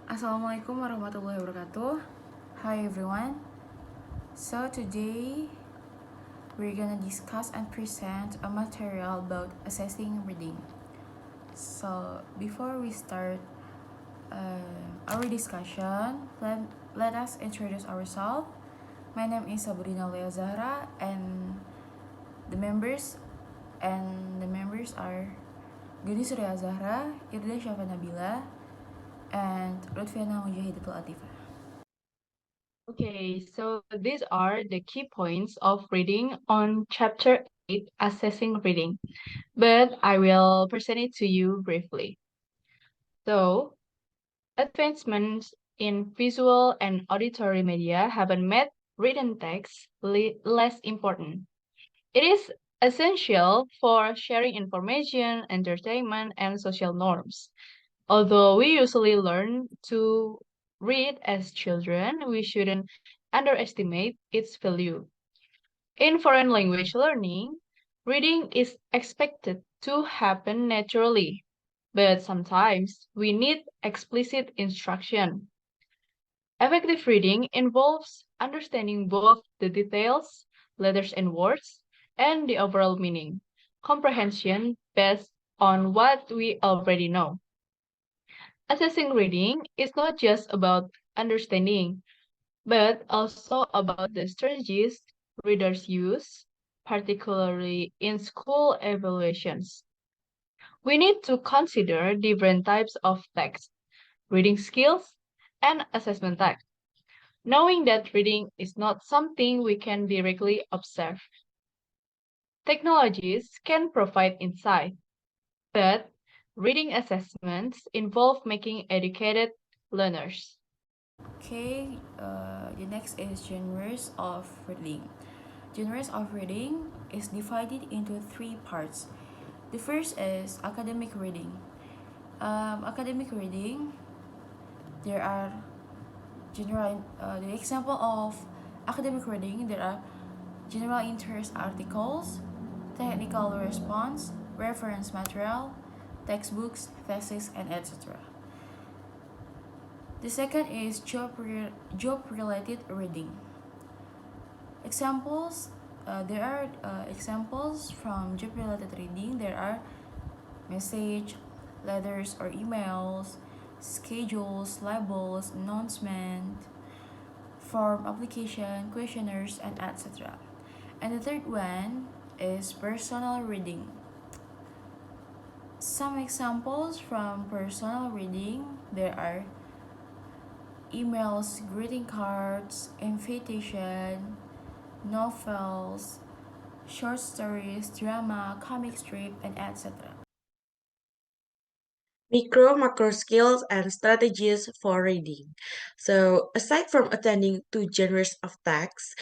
Assalamualaikum warahmatullahi wabarakatuh. Hi everyone. So today we're gonna discuss and present a material about assessing reading. So before we start our discussion, let us introduce ourselves. My name is Shabrina Zahra the members the members are Ghoniiy Surya Zahra, Irda Shafa Nabila, and Luthfiana Mujahidatul Athifa. Okay, so these are the key points of reading on Chapter 8, Assessing Reading, but I will present it to you briefly. So, advancements in visual and auditory media haven't made written text less important. It is essential for sharing information, entertainment, and social norms. Although we usually learn to read as children, we shouldn't underestimate its value. In foreign language learning, reading is expected to happen naturally, but sometimes we need explicit instruction. Effective reading involves understanding both the details, letters and words, and the overall meaning. Comprehension based on what we already know. Assessing reading is not just about understanding, but also about the strategies readers use, particularly in school evaluations. We need to consider different types of text, reading skills, and assessment text, knowing that reading is not something we can directly observe. Technologies can provide insight, but reading assessments involve making educated learners. Okay, the next is genres of reading. Genres of reading is divided into three parts. The first is academic reading. Academic reading, there are the example of academic reading, there are general interest articles, technical response, reference material, textbooks, thesis, and etc. The second is job-related reading. Examples, there are examples from job-related reading. There are message, letters or emails, schedules, labels, announcement, form application, questionnaires, and etc. And the third one is personal reading. Some examples from personal reading, there are emails, greeting cards, invitation, novels, short stories, drama, comic strip, and etc. Micro, macro skills, and strategies for reading. So, aside from attending two genres of text,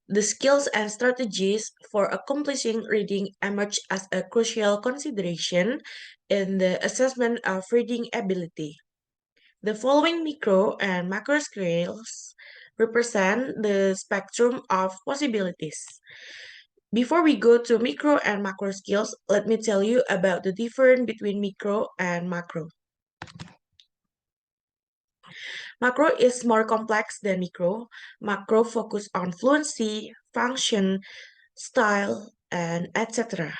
the skills and strategies for accomplishing reading emerge as a crucial consideration in the assessment of reading ability. The following micro and macro skills represent the spectrum of possibilities. Before we go to micro and macro skills, let me tell you about the difference between micro and macro. Macro is more complex than micro. Macro focus on fluency, function, style, and etc.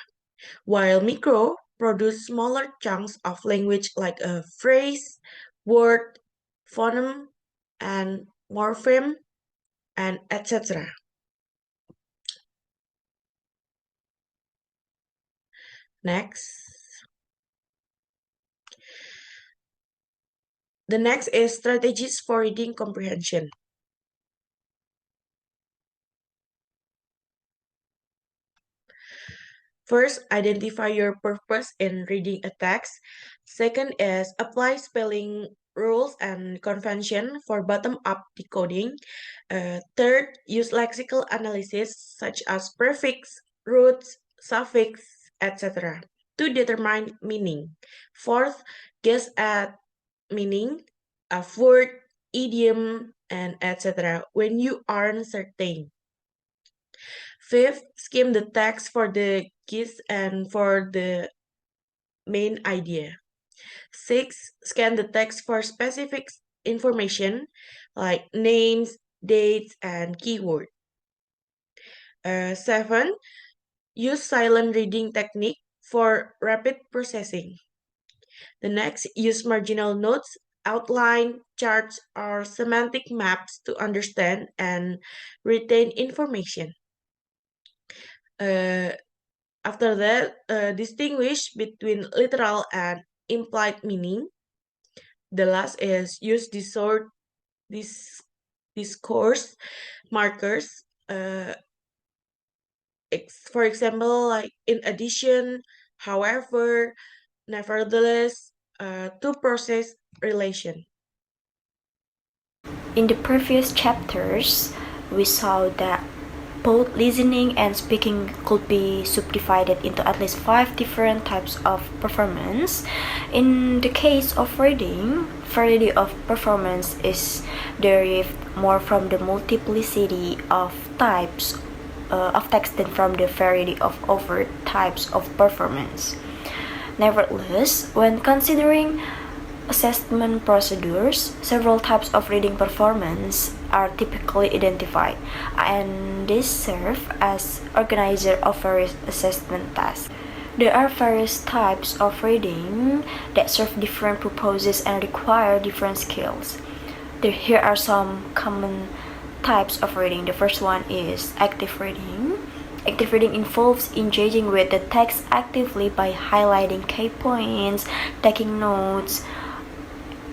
While micro produce smaller chunks of language like a phrase, word, phoneme, and morpheme, and etc. Next. The next is strategies for reading comprehension. First, identify your purpose in reading a text. Second is apply spelling rules and convention for bottom-up decoding. Third, use lexical analysis such as prefix, roots, suffix, etc. to determine meaning. Fourth, guess at meaning of word, idiom, and etc. when you aren't certain. Fifth, skim the text for the keys and for the main idea. Six, scan the text for specific information like names, dates, and keywords. 7. Use silent reading technique for rapid processing. The next, use marginal notes, outline, charts, or semantic maps to understand and retain information. Uh, After that, distinguish between literal and implied meaning. The last is use dis- discourse markers. For example, like in addition, however, nevertheless, to process relation. In the previous chapters, we saw that both listening and speaking could be subdivided into at least 5 different types of performance. In the case of reading, variety of performance is derived more from the multiplicity of types of text than from the variety of overt types of performance. Nevertheless, when considering assessment procedures, several types of reading performance are typically identified, and these serve as organizer of various assessment tasks. There are various types of reading that serve different purposes and require different skills. Here are some common types of reading. The first one is active reading. Active reading involves engaging with the text actively by highlighting key points, taking notes,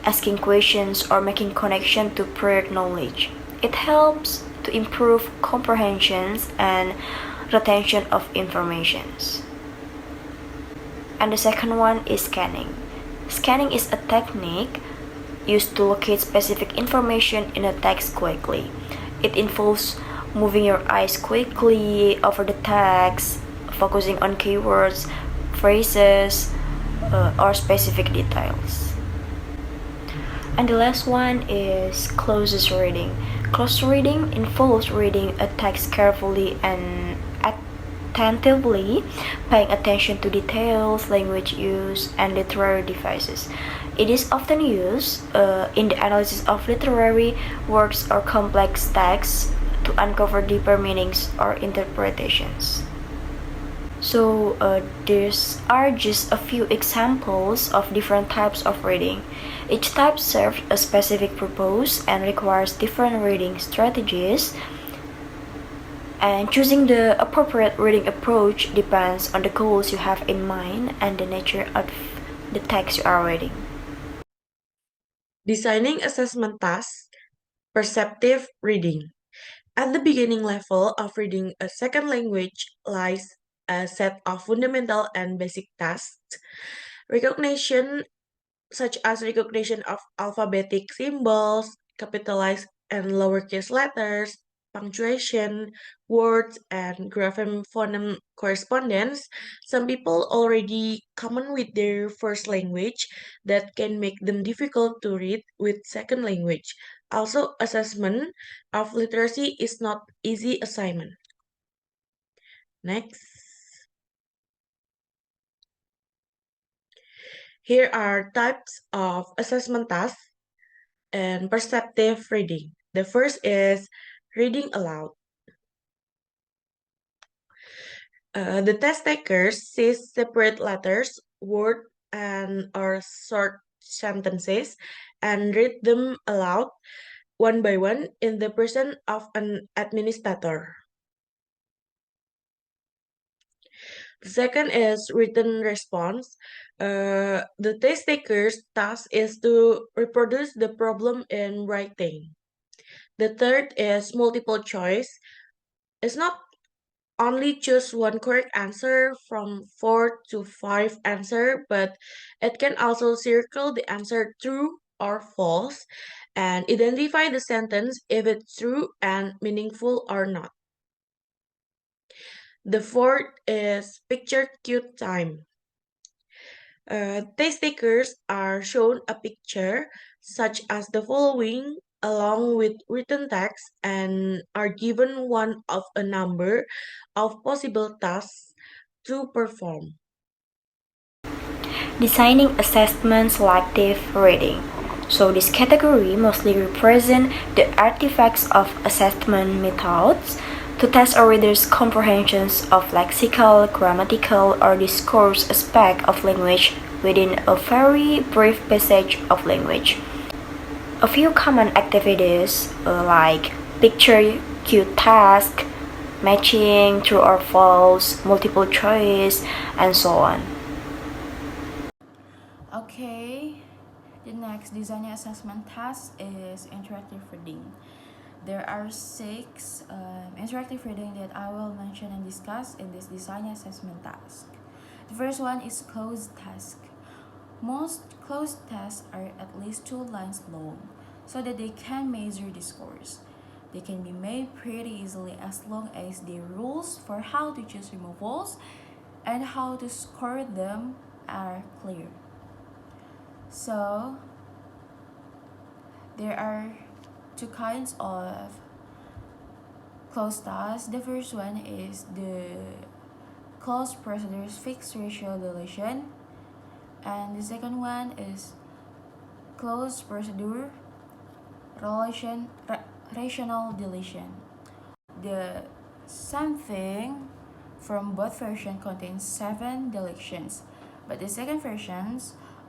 asking questions, or making connection to prior knowledge. It helps to improve comprehension and retention of information. And the second one is scanning. Scanning is a technique used to locate specific information in a text quickly. It involves moving your eyes quickly over the text, focusing on keywords, phrases, or specific details. And the last one is close reading. Close reading involves reading a text carefully and attentively, paying attention to details, language use, and literary devices. It is often used in the analysis of literary works or complex texts to uncover deeper meanings or interpretations. So these are just a few examples of different types of reading. Each type serves a specific purpose and requires different reading strategies. And choosing the appropriate reading approach depends on the goals you have in mind and the nature of the text you are reading. Designing assessment tasks, perceptive reading. At the beginning level of reading a second language lies a set of fundamental and basic tasks. Recognition, such as recognition of alphabetic symbols, capitalized and lowercase letters, punctuation, words, and grapheme phoneme correspondence. Some people already common with their first language that can make them difficult to read with second language. Also, assessment of literacy is not easy assignment. Next. Here are types of assessment tasks and perceptive reading. The first is reading aloud. The test takers sees separate letters, word, and or short sentences and read them aloud one by one in the presence of an administrator. The second is written response. The test taker's task is to reproduce the problem in writing. The third is multiple choice. It's not only choose one correct answer from 4 to 5 answer, but it can also circle the answer true or false and identify the sentence if it's true and meaningful or not. The fourth is picture cue time. Test takers are shown a picture such as the following along with written text and are given one of a number of possible tasks to perform. Designing assessment selective reading. So this category mostly represent the artifacts of assessment methods to test a reader's comprehensions of lexical, grammatical, or discourse aspect of language within a very brief passage of language. A few common activities like picture cue task, matching, true or false, multiple choice, and so on. Okay, the next design assessment task is interactive reading. There are six interactive reading that I will mention and discuss in this design assessment task. The first one is closed task. Most closed tasks are at least 2 lines long so that they can measure the scores. They can be made pretty easily as long as the rules for how to choose removals and how to score them are clear. So, there are two kinds of closed tasks. The first one is the closed procedures fixed ratio deletion, and the second one is closed procedure rational deletion. The same thing from both versions contains 7 deletions, but the second version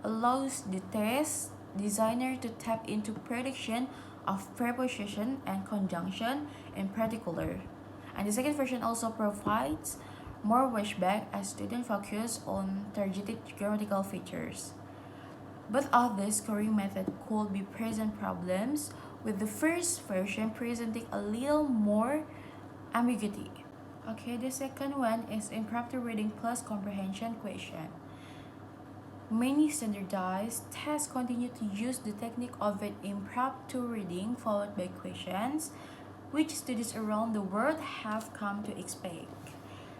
allows the test designer to tap into prediction of preposition and conjunction in particular. And the second version also provides more washback as students focus on targeted grammatical features. Both of the scoring method could be present problems, with the first version presenting a little more ambiguity. Okay, the second one is impromptu reading plus comprehension question. Many standardized tests continue to use the technique of an impromptu reading followed by questions, which students around the world have come to expect.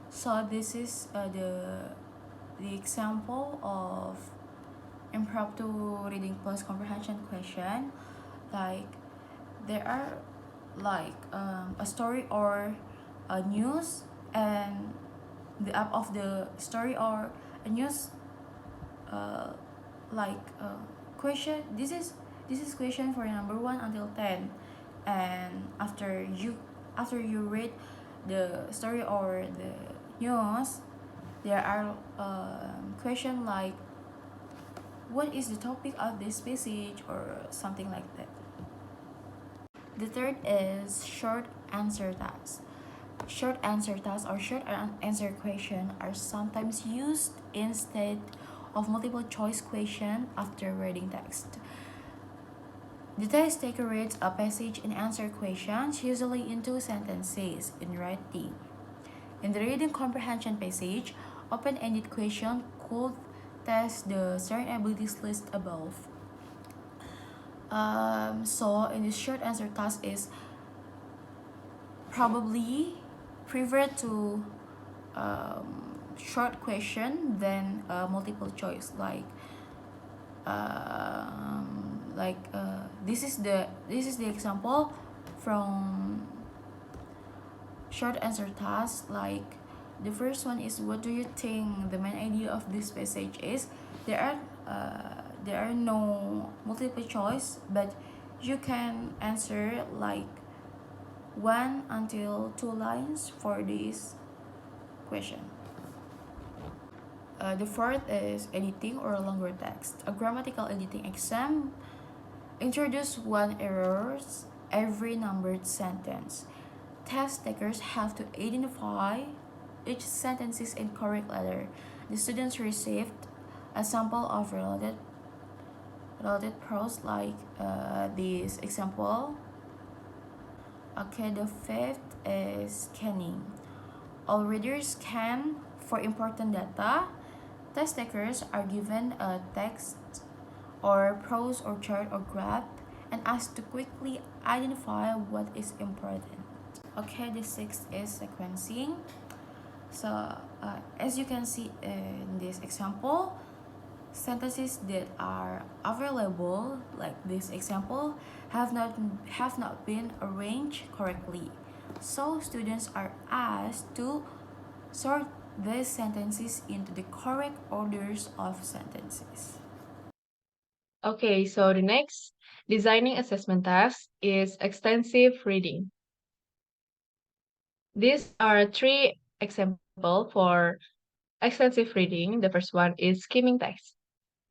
So this is the example of impromptu reading plus comprehension question. Like there are like a story or a news, and the app of the story or a news question. This is question for number 1 until 10, and after you read the story or the news, there are question like what is the topic of this passage or something like that. The third is short answer tasks. Short answer tasks or short answer question are sometimes used instead of multiple choice question after reading text. The test taker reads a passage and answer questions, usually in 2 sentences in writing. In the reading comprehension passage, open-ended question could test the certain abilities listed above. So in this short answer task is probably prefer to short question than multiple choice. This is the example from short answer task. Like the first one is, what do you think the main idea of this passage is? There are no multiple choice, but you can answer like 1 until 2 lines for this question. The fourth is editing or longer text. A grammatical editing exam introduce 1 errors every numbered sentence. Test takers have to identify each sentence's incorrect letter. The students received a sample of related prose like this example. Okay, the fifth is scanning. All readers scan for important data. Test takers are given a text or prose or chart or graph and asked to quickly identify what is important. Okay, the sixth is sequencing. So as you can see in this example, sentences that are available, like this example, have not been arranged correctly. So students are asked to sort these sentences into the correct orders of sentences. Okay, so the next designing assessment task is extensive reading. These are three examples for extensive reading. The first one is skimming text.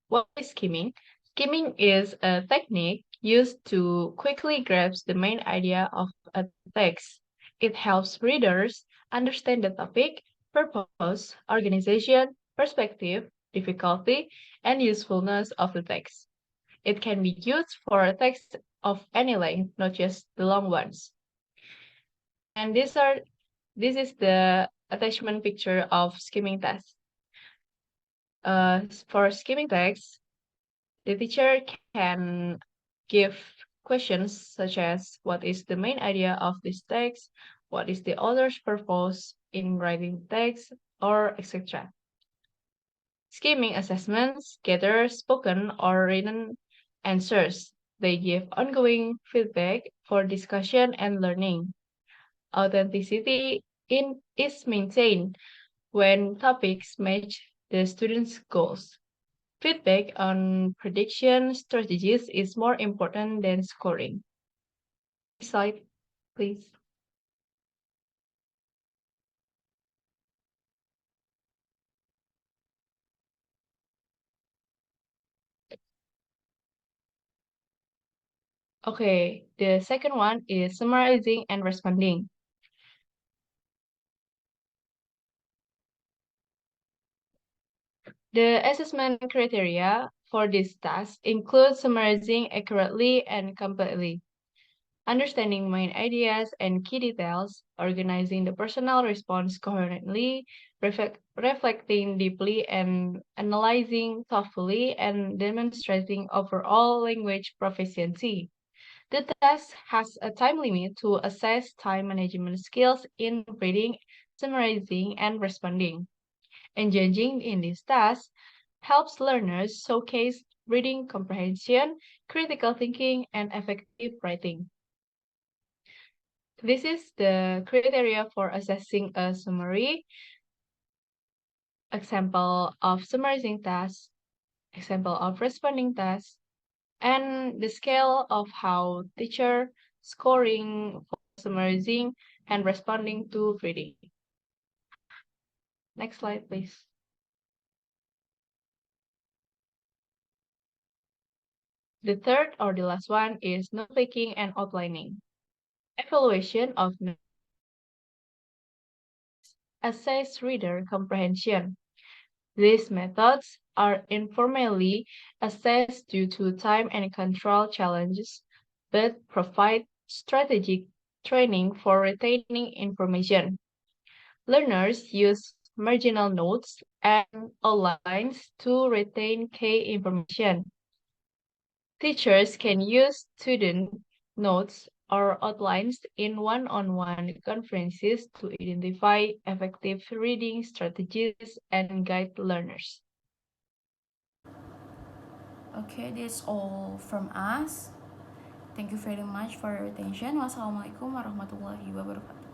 What is skimming? Skimming is a technique used to quickly grasp the main idea of a text. It helps readers understand the topic, purpose, organization, perspective, difficulty, and usefulness of the text. It can be used for a text of any length, not just the long ones. And this is the attachment picture of skimming text. For skimming text, the teacher can give questions such as what is the main idea of this text, what is the author's purpose in writing text, or etc. Skimming assessments gather spoken or written answers. They give ongoing feedback for discussion and learning. Authenticity is maintained when topics match the students' goals. Feedback on prediction strategies is more important than scoring. Next slide, please. Okay, the second one is summarizing and responding. The assessment criteria for this task include summarizing accurately and completely, understanding main ideas and key details, organizing the personal response coherently, reflecting deeply and analyzing thoughtfully, and demonstrating overall language proficiency. The test has a time limit to assess time management skills in reading, summarizing, and responding. Engaging in this task helps learners showcase reading comprehension, critical thinking, and effective writing. This is the criteria for assessing a summary, example of summarizing tasks, example of responding tasks, and the scale of how teacher scoring for summarizing and responding to reading. Next slide, please. The third or the last one is note-taking and outlining. Evaluation of assess reader comprehension. These methods are informally assessed due to time and control challenges, but provide strategic training for retaining information. Learners use marginal notes and outlines to retain key information. Teachers can use student notes or outlines in one-on-one conferences to identify effective reading strategies and guide learners. Okay, that's all from us. Thank you very much for your attention. Wassalamualaikum warahmatullahi wabarakatuh.